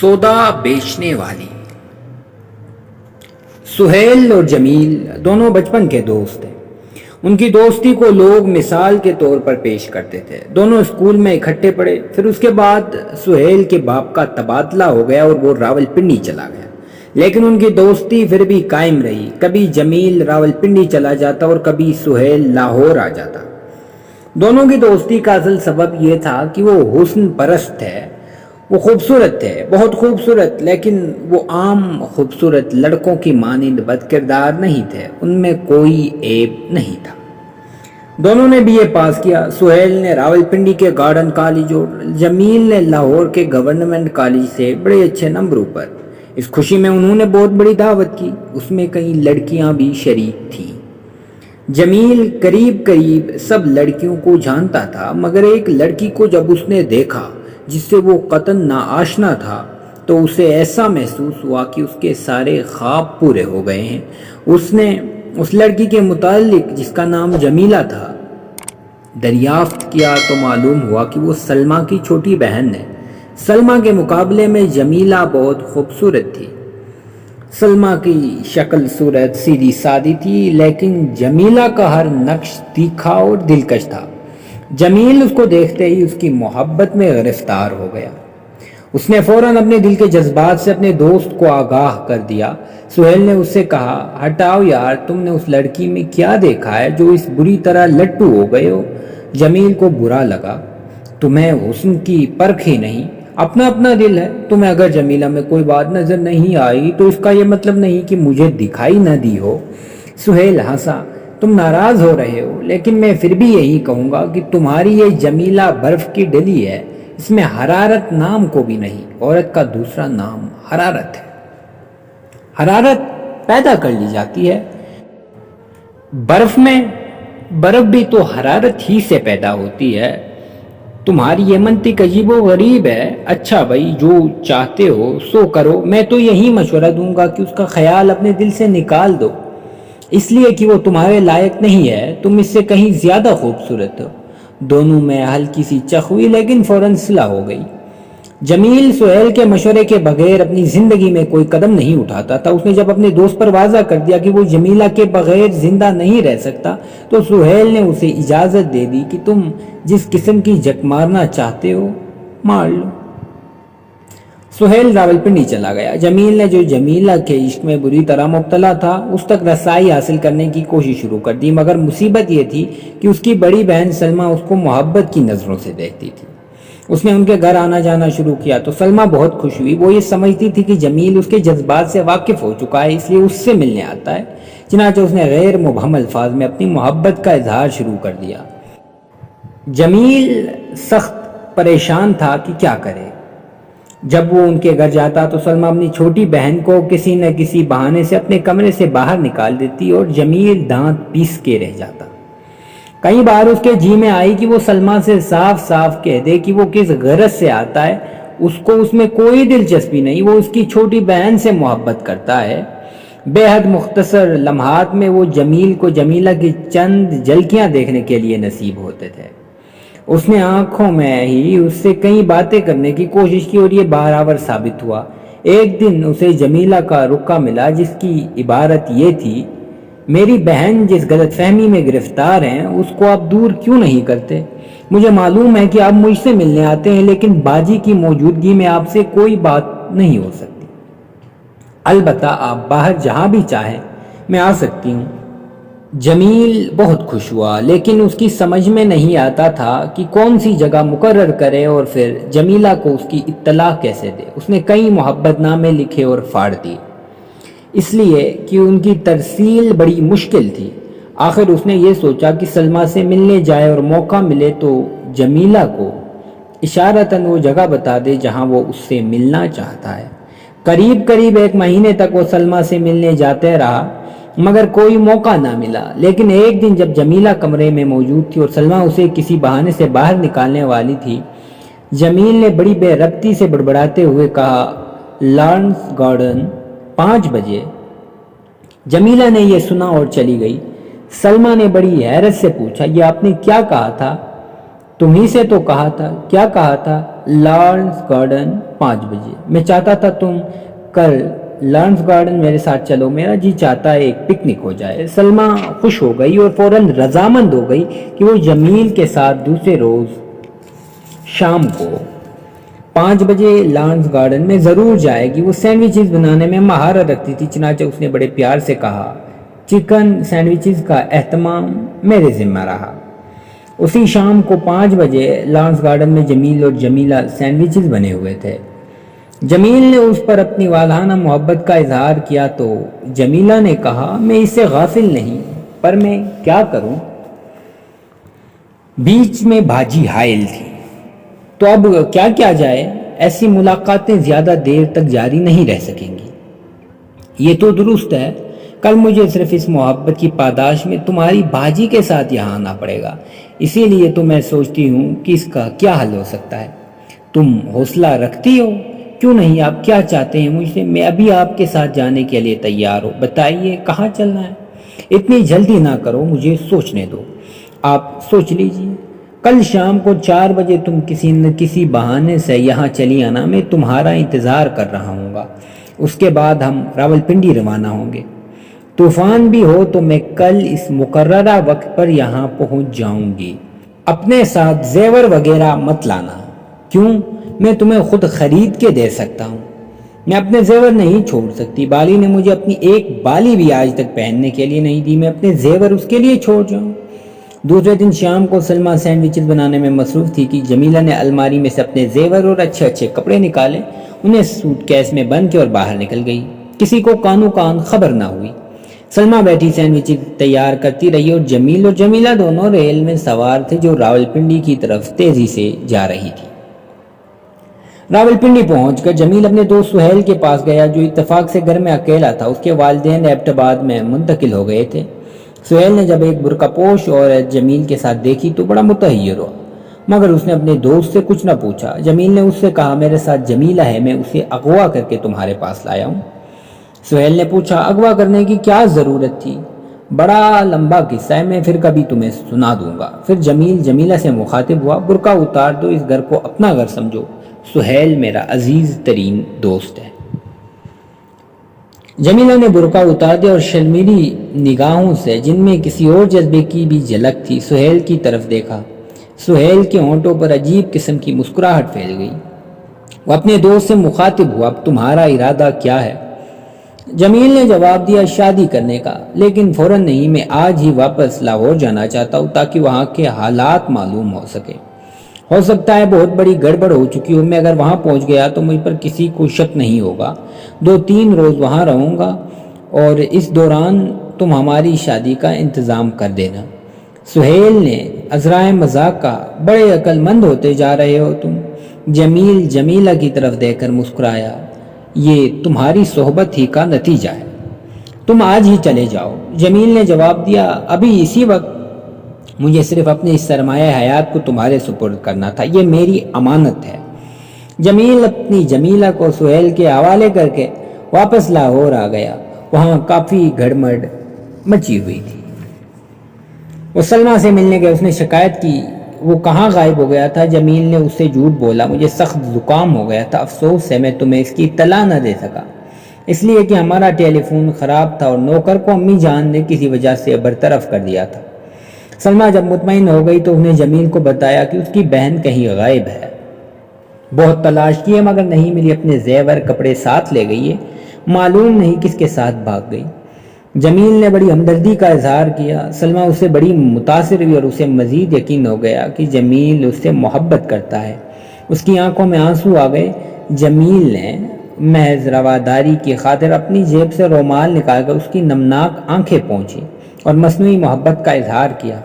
سودا بیچنے والی۔ سہیل اور جمیل دونوں بچپن کے دوست ہیں۔ ان کی دوستی کو لوگ مثال کے طور پر پیش کرتے تھے۔ دونوں اسکول میں اکٹھے پڑھے، پھر اس کے بعد سہیل کے باپ کا تبادلہ ہو گیا اور وہ راولپنڈی چلا گیا، لیکن ان کی دوستی پھر بھی قائم رہی۔ کبھی جمیل راولپنڈی چلا جاتا اور کبھی سہیل لاہور آ جاتا۔ دونوں کی دوستی کا اصل سبب یہ تھا کہ وہ حسن پرست ہے، وہ خوبصورت تھے، بہت خوبصورت، لیکن وہ عام خوبصورت لڑکوں کی مانند بد کردار نہیں تھے، ان میں کوئی عیب نہیں تھا۔ دونوں نے بی اے پاس کیا۔ سہیل نے راولپنڈی کے گارڈن کالج اور جمیل نے لاہور کے گورنمنٹ کالج سے بڑے اچھے نمبروں پر۔ اس خوشی میں انہوں نے بہت بڑی دعوت کی، اس میں کئی لڑکیاں بھی شریک تھیں۔ جمیل قریب سب لڑکیوں کو جانتا تھا، مگر ایک لڑکی کو جب اس نے دیکھا جس سے وہ قطعاً ناآشنا تھا تو اسے ایسا محسوس ہوا کہ اس کے سارے خواب پورے ہو گئے ہیں۔ اس نے اس لڑکی کے متعلق، جس کا نام جمیلہ تھا، دریافت کیا تو معلوم ہوا کہ وہ سلمیٰ کی چھوٹی بہن ہے۔ سلمیٰ کے مقابلے میں جمیلہ بہت خوبصورت تھی۔ سلمیٰ کی شکل صورت سیدھی سادی تھی، لیکن جمیلہ کا ہر نقش تیکھا اور دلکش تھا۔ جمیل اس کو دیکھتے ہی اس کی محبت میں گرفتار ہو گیا۔ اس نے فوراً اپنے دل کے جذبات سے اپنے دوست کو آگاہ کر دیا۔ سہیل نے اس سے کہا، ہٹاؤ یار، تم نے اس لڑکی میں کیا دیکھا ہے جو اس بری طرح لٹو ہو گئے ہو؟ جمیل کو برا لگا، تمہیں حسن کی پرکھ ہی نہیں، اپنا اپنا دل ہے۔ تمہیں اگر جمیلہ میں کوئی بات نظر نہیں آئی تو اس کا یہ مطلب نہیں کہ مجھے دکھائی نہ دی ہو۔ سہیل ہنسا، تم ناراض ہو رہے ہو، لیکن میں پھر بھی یہی کہوں گا کہ تمہاری یہ جمیلہ برف کی ڈلی ہے، اس میں حرارت نام کو بھی نہیں۔ عورت کا دوسرا نام حرارت ہے۔ حرارت پیدا کر لی جاتی ہے، برف بھی تو حرارت ہی سے پیدا ہوتی ہے۔ تمہاری یہ منطق عجیب و غریب ہے۔ اچھا بھائی، جو چاہتے ہو سو کرو، میں تو یہی مشورہ دوں گا کہ اس کا خیال اپنے دل سے نکال دو، اس لیے کہ وہ تمہارے لائق نہیں ہے، تم اس سے کہیں زیادہ خوبصورت ہو۔ دونوں میں ہلکی سی چخ ہوئی، لیکن فوراً صلح ہو گئی۔ جمیل سہیل کے مشورے کے بغیر اپنی زندگی میں کوئی قدم نہیں اٹھاتا تھا۔ اس نے جب اپنے دوست پر واضح کر دیا کہ وہ جمیلہ کے بغیر زندہ نہیں رہ سکتا تو سہیل نے اسے اجازت دے دی کہ تم جس قسم کی جک مارنا چاہتے ہو مار لو۔ سہیل راولپنڈی چلا گیا۔ جمیل نے جو جمیلہ کے عشق میں بری طرح مبتلا تھا اس تک رسائی حاصل کرنے کی کوشش شروع کر دی، مگر مصیبت یہ تھی کہ اس کی بڑی بہن سلمیٰ اس کو محبت کی نظروں سے دیکھتی تھی۔ اس نے ان کے گھر آنا جانا شروع کیا تو سلمیٰ بہت خوش ہوئی۔ وہ یہ سمجھتی تھی کہ جمیل اس کے جذبات سے واقف ہو چکا ہے، اس لیے اس سے ملنے آتا ہے۔ چنانچہ اس نے غیر مبہم الفاظ میں اپنی محبت کا اظہار شروع کر دیا۔ جمیل سخت پریشان تھا کہ کیا کرے۔ جب وہ ان کے گھر جاتا تو سلمیٰ اپنی چھوٹی بہن کو کسی نہ کسی بہانے سے اپنے کمرے سے باہر نکال دیتی اور جمیل دانت پیس کے رہ جاتا۔ کئی بار اس کے جی میں آئی کہ وہ سلمیٰ سے صاف کہہ دے کہ وہ کس غرض سے آتا ہے، اس کو اس میں کوئی دلچسپی نہیں، وہ اس کی چھوٹی بہن سے محبت کرتا ہے۔ بے حد مختصر لمحات میں وہ جمیل کو جمیلہ کی چند جھلکیاں دیکھنے کے لیے نصیب ہوتے تھے۔ اس نے آنکھوں میں ہی اس سے کئی باتیں کرنے کی کوشش کی اور یہ بہراور ثابت ہوا۔ ایک دن اسے جمیلہ کا رکا ملا جس کی عبارت یہ تھی، میری بہن جس غلط فہمی میں گرفتار ہیں اس کو آپ دور کیوں نہیں کرتے؟ مجھے معلوم ہے کہ آپ مجھ سے ملنے آتے ہیں، لیکن باجی کی موجودگی میں آپ سے کوئی بات نہیں ہو سکتی۔ البتہ آپ باہر جہاں بھی چاہیں میں آ سکتی ہوں۔ جمیل بہت خوش ہوا، لیکن اس کی سمجھ میں نہیں آتا تھا کہ کون سی جگہ مقرر کرے اور پھر جمیلہ کو اس کی اطلاع کیسے دے۔ اس نے کئی محبت نامے لکھے اور پھاڑ دیے، اس لیے کہ ان کی ترسیل بڑی مشکل تھی۔ آخر اس نے یہ سوچا کہ سلمیٰ سے ملنے جائے اور موقع ملے تو جمیلہ کو اشارتاً وہ جگہ بتا دے جہاں وہ اس سے ملنا چاہتا ہے۔ قریب 1 مہینے تک وہ سلمیٰ سے ملنے جاتے رہا، مگر کوئی موقع نہ ملا۔ لیکن ایک دن جب جمیلہ کمرے میں موجود تھی اور سلمیٰ اسے کسی بہانے سے باہر نکالنے والی تھی، جمیل نے بڑی بے ربطی سے بڑبڑاتے ہوئے کہا، لارنس گارڈن 5 بجے۔ جمیلہ نے یہ سنا اور چلی گئی۔ سلمیٰ نے بڑی حیرت سے پوچھا، یہ آپ نے کیا کہا تھا؟ تمہیں سے تو کہا تھا۔ کیا کہا تھا؟ لارنس گارڈن 5 بجے۔ میں چاہتا تھا تم کل لارنس گارڈن میرے ساتھ چلو، میرا جی چاہتا ہے ایک پکنک ہو جائے۔ سلمیٰ خوش ہو گئی اور فوراً رضامند ہو گئی کہ وہ جمیل کے ساتھ دوسرے روز شام کو 5 بجے لارنس گارڈن میں ضرور جائے گی۔ وہ سینڈوچز بنانے میں مہارت رکھتی تھی، چنانچہ اس نے بڑے پیار سے کہا، چکن سینڈوچز کا اہتمام میرے ذمہ رہا۔ اسی شام کو 5 بجے لارنس گارڈن میں جمیل اور جمیلہ سینڈوچز بنے ہوئے تھے۔ جمیل نے اس پر اپنی والہانہ محبت کا اظہار کیا تو جمیلہ نے کہا، میں اس سے غافل نہیں، پر میں کیا کروں؟ بیچ میں بھاجی حائل تھی، تو اب کیا کیا جائے؟ ایسی ملاقاتیں زیادہ دیر تک جاری نہیں رہ سکیں گی۔ یہ تو درست ہے، کل مجھے صرف اس محبت کی پاداش میں تمہاری بھاجی کے ساتھ یہاں آنا پڑے گا، اسی لیے تو میں سوچتی ہوں کہ اس کا کیا حل ہو سکتا ہے۔ تم حوصلہ رکھتی ہو؟ کیوں نہیں، آپ کیا چاہتے ہیں مجھ سے؟ میں ابھی آپ کے ساتھ جانے کے لیے تیار ہوں، بتائیے کہاں چلنا ہے؟ اتنی جلدی نہ کرو، مجھے سوچنے دو۔ آپ سوچ لیجئے، کل شام کو 4 بجے تم کسی نہ کسی بہانے سے یہاں چلی آنا، میں تمہارا انتظار کر رہا ہوں گا۔ اس کے بعد ہم راولپنڈی روانہ ہوں گے۔ طوفان بھی ہو تو میں کل اس مقررہ وقت پر یہاں پہنچ جاؤں گی۔ اپنے ساتھ زیور وغیرہ مت لانا۔ کیوں؟ میں تمہیں خود خرید کے دے سکتا ہوں۔ میں اپنے زیور نہیں چھوڑ سکتی، بالی نے مجھے اپنی ایک بالی بھی آج تک پہننے کے لیے نہیں دی، میں اپنے زیور اس کے لیے چھوڑ جاؤں؟ دوسرے دن شام کو سلمیٰ سینڈوچز بنانے میں مصروف تھی کہ جمیلہ نے الماری میں سے اپنے زیور اور اچھے اچھے کپڑے نکالے، انہیں سوٹ کیس میں بند کے اور باہر نکل گئی۔ کسی کو کانو کان خبر نہ ہوئی۔ سلمیٰ بیٹھی سینڈوچز تیار کرتی رہی اور جمیل اور جمیلہ دونوں ریل میں سوار تھے جو راولپنڈی کی طرف تیزی سے جا رہی تھی۔ راولپنڈی پہنچ کر جمیل اپنے دوست سہیل کے پاس گیا جو اتفاق سے گھر میں اکیلا تھا، اس کے والدین ایبٹ آباد میں منتقل ہو گئے تھے۔ سہیل نے جب ایک برقع پوش عورت جمیل کے ساتھ دیکھی تو بڑا متحیر ہوا، مگر اس نے اپنے دوست سے کچھ نہ پوچھا۔ جمیل نے اس سے کہا، میرے ساتھ جمیلہ ہے، میں اسے اغوا کر کے تمہارے پاس لایا ہوں۔ سہیل نے پوچھا، اغوا کرنے کی کیا ضرورت تھی؟ بڑا لمبا قصہ ہے، میں پھر کبھی تمہیں سنا دوں گا۔ پھر جمیل جمیلہ سے مخاطب ہوا، برقع اتار دو، اس گھر کو اپنا گھر سمجھو، سہیل میرا عزیز ترین دوست ہے۔ جمیلہ نے برقع اتار دیا اور شرمیلی نگاہوں سے، جن میں کسی اور جذبے کی بھی جھلک تھی، سہیل کی طرف دیکھا۔ سہیل کے ہونٹوں پر عجیب قسم کی مسکراہٹ پھیل گئی۔ وہ اپنے دوست سے مخاطب ہوا، اب تمہارا ارادہ کیا ہے؟ جمیل نے جواب دیا، شادی کرنے کا، لیکن فوراً نہیں، میں آج ہی واپس لاہور جانا چاہتا ہوں تاکہ وہاں کے حالات معلوم ہو سکے۔ ہو سکتا ہے بہت بڑی گڑبڑ ہو چکی ہو، میں اگر وہاں پہنچ گیا تو مجھ پر کسی کو شک نہیں ہوگا۔ 2-3 روز وہاں رہوں گا اور اس دوران تم ہماری شادی کا انتظام کر دینا۔ سہیل نے عذرائے مذاق کہا، بڑے عقل مند ہوتے جا رہے ہو تم۔ جمیل جمیلہ کی طرف دیکھ کر مسکرایا، یہ تمہاری صحبت ہی کا نتیجہ ہے، تم آج ہی چلے جاؤ۔ جمیل نے جواب دیا، ابھی اسی وقت مجھے صرف اپنے اس سرمایہ حیات کو تمہارے سپرد کرنا تھا، یہ میری امانت ہے۔ جمیل اپنی جمیلہ کو سہیل کے حوالے کر کے واپس لاہور آ گیا۔ وہاں کافی گھڑمڑ مچی ہوئی تھی۔ وہ سلمیٰ سے ملنے گئے، اس نے شکایت کی وہ کہاں غائب ہو گیا تھا۔ جمیل نے اس سے جھوٹ بولا، مجھے سخت زکام ہو گیا تھا، افسوس ہے میں تمہیں اس کی اطلاع نہ دے سکا، اس لیے کہ ہمارا ٹیلی فون خراب تھا اور نوکر کو امی جان نے کسی وجہ سے برطرف کر دیا تھا۔ سلمیٰ جب مطمئن ہو گئی تو اس نے جمیل کو بتایا کہ اس کی بہن کہیں غائب ہے، بہت تلاش کی ہے مگر نہیں ملی، اپنے زیور کپڑے ساتھ لے گئی ہے، معلوم نہیں کس کے ساتھ بھاگ گئی۔ جمیل نے بڑی ہمدردی کا اظہار کیا۔ سلمیٰ اس سے بڑی متاثر ہوئی اور اسے مزید یقین ہو گیا کہ جمیل اس سے محبت کرتا ہے۔ اس کی آنکھوں میں آنسو آ گئے۔ جمیل نے محض رواداری کی خاطر اپنی جیب سے رومال نکال کر اس کی نمناک آنکھیں پونچھی اور مصنوعی محبت کا اظہار کیا۔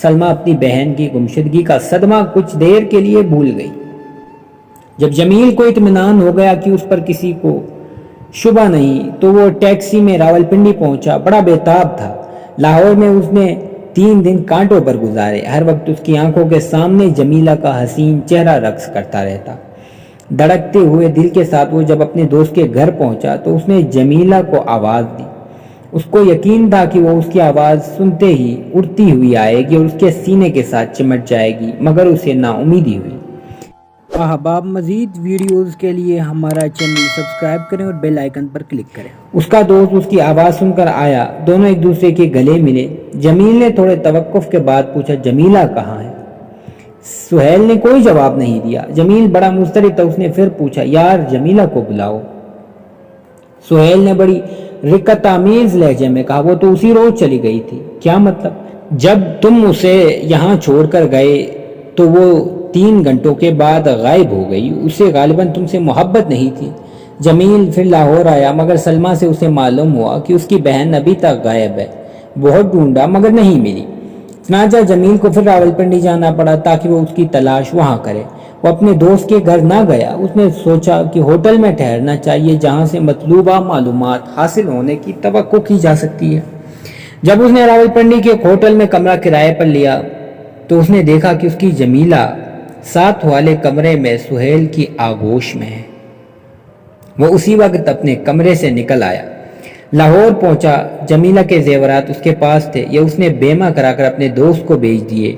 سلمیٰ اپنی بہن کی گمشدگی کا صدمہ کچھ دیر کے لیے بھول گئی۔ جب جمیل کو اطمینان ہو گیا کہ اس پر کسی کو شبہ نہیں تو وہ ٹیکسی میں راولپنڈی پہنچا۔ بڑا بےتاب تھا۔ لاہور میں اس نے 3 دن کانٹوں پر گزارے، ہر وقت اس کی آنکھوں کے سامنے جمیلہ کا حسین چہرہ رقص کرتا رہتا۔ دھڑکتے ہوئے دل کے ساتھ وہ جب اپنے دوست کے گھر پہنچا تو اس نے جمیلہ کو آواز دی۔ اس کو یقین تھا کہ وہ اس کی آواز سنتے ہی اڑتی ہوئی آئے گی اور اس کے سینے کے ساتھ چمٹ جائے گی، مگر اسے نا امیدی ہوئی۔ احباب مزید ویڈیوز کے لیے ہمارا چینل سبسکرائب کریں اور بیل آئیکن پر کلک کریں۔ اس کا دوست اس کی آواز سن کر آیا، دونوں ایک دوسرے کے گلے ملے۔ جمیل نے تھوڑے توقف کے بعد پوچھا، جمیلہ کہاں ہے؟ سہیل نے کوئی جواب نہیں دیا۔ جمیل بڑا مضطرب تھا، اس نے پھر پوچھا، یار جمیلہ کو بلاؤ۔ سہیل نے بڑی رقت آمیز لہجے میں کہا، وہ تو اسی روز چلی گئی تھی۔ کیا مطلب؟ جب تم اسے یہاں چھوڑ کر گئے تو وہ 3 گھنٹوں کے بعد غائب ہو گئی، اسے غالباً تم سے محبت نہیں تھی۔ جمیل پھر لاہور آیا، مگر سلمیٰ سے اسے معلوم ہوا کہ اس کی بہن ابھی تک غائب ہے۔ بہت ڈھونڈا مگر نہیں ملی۔ چنانچہ جمیل کو پھر راولپنڈی جانا پڑا تاکہ وہ اس کی تلاش وہاں کرے۔ وہ اپنے دوست کے گھر نہ گیا، اس نے سوچا کہ ہوٹل میں ٹھہرنا چاہیے جہاں سے مطلوبہ معلومات حاصل ہونے کی توقع کی جا سکتی ہے۔ جب اس نے راولپنڈی کے ایک ہوٹل میں کمرہ کرائے پر لیا تو اس نے دیکھا کہ اس کی جمیلہ ساتھ والے کمرے میں سہیل کی آغوش میں ہے۔ وہ اسی وقت اپنے کمرے سے نکل آیا، لاہور پہنچا۔ جمیلہ کے زیورات اس کے پاس تھے، یہ اس نے بیمہ کرا کر اپنے دوست کو بھیج دیے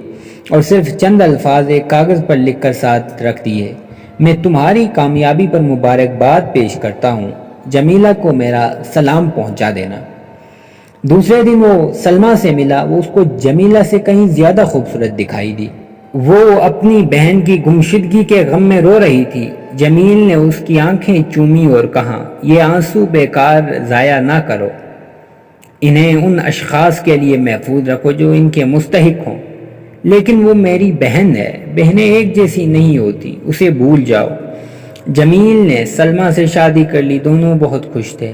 اور صرف چند الفاظ ایک کاغذ پر لکھ کر ساتھ رکھ دیے، میں تمہاری کامیابی پر مبارکباد پیش کرتا ہوں، جمیلہ کو میرا سلام پہنچا دینا۔ دوسرے دن وہ سلمیٰ سے ملا، وہ اس کو جمیلہ سے کہیں زیادہ خوبصورت دکھائی دی۔ وہ اپنی بہن کی گمشدگی کے غم میں رو رہی تھی۔ جمیل نے اس کی آنکھیں چومی اور کہا، یہ آنسو بیکار ضائع نہ کرو، انہیں ان اشخاص کے لیے محفوظ رکھو جو ان کے مستحق ہوں۔ لیکن وہ میری بہن ہے، بہنیں ایک جیسی نہیں ہوتی، اسے بھول جاؤ۔ جمیل نے سلمیٰ سے شادی کر لی، دونوں بہت خوش تھے۔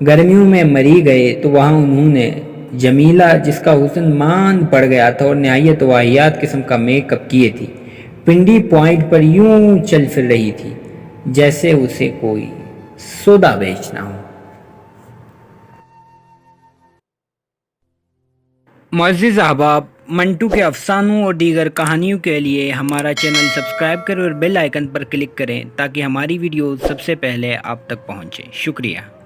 گرمیوں میں مری گئے تو وہاں انہوں نے جمیلہ جس کا حسن مان پڑ گیا تھا اور نہایت واہیات قسم کا میک اپ کیے تھی، پنڈی پوائنٹ پر یوں چل پھر رہی تھی جیسے اسے کوئی سودا بیچنا ہو۔ معزز احباب، منٹو کے افسانوں اور دیگر کہانیوں کے لیے ہمارا چینل سبسکرائب کریں اور بیل آئیکن پر کلک کریں تاکہ ہماری ویڈیوز سب سے پہلے آپ تک پہنچیں۔ شکریہ۔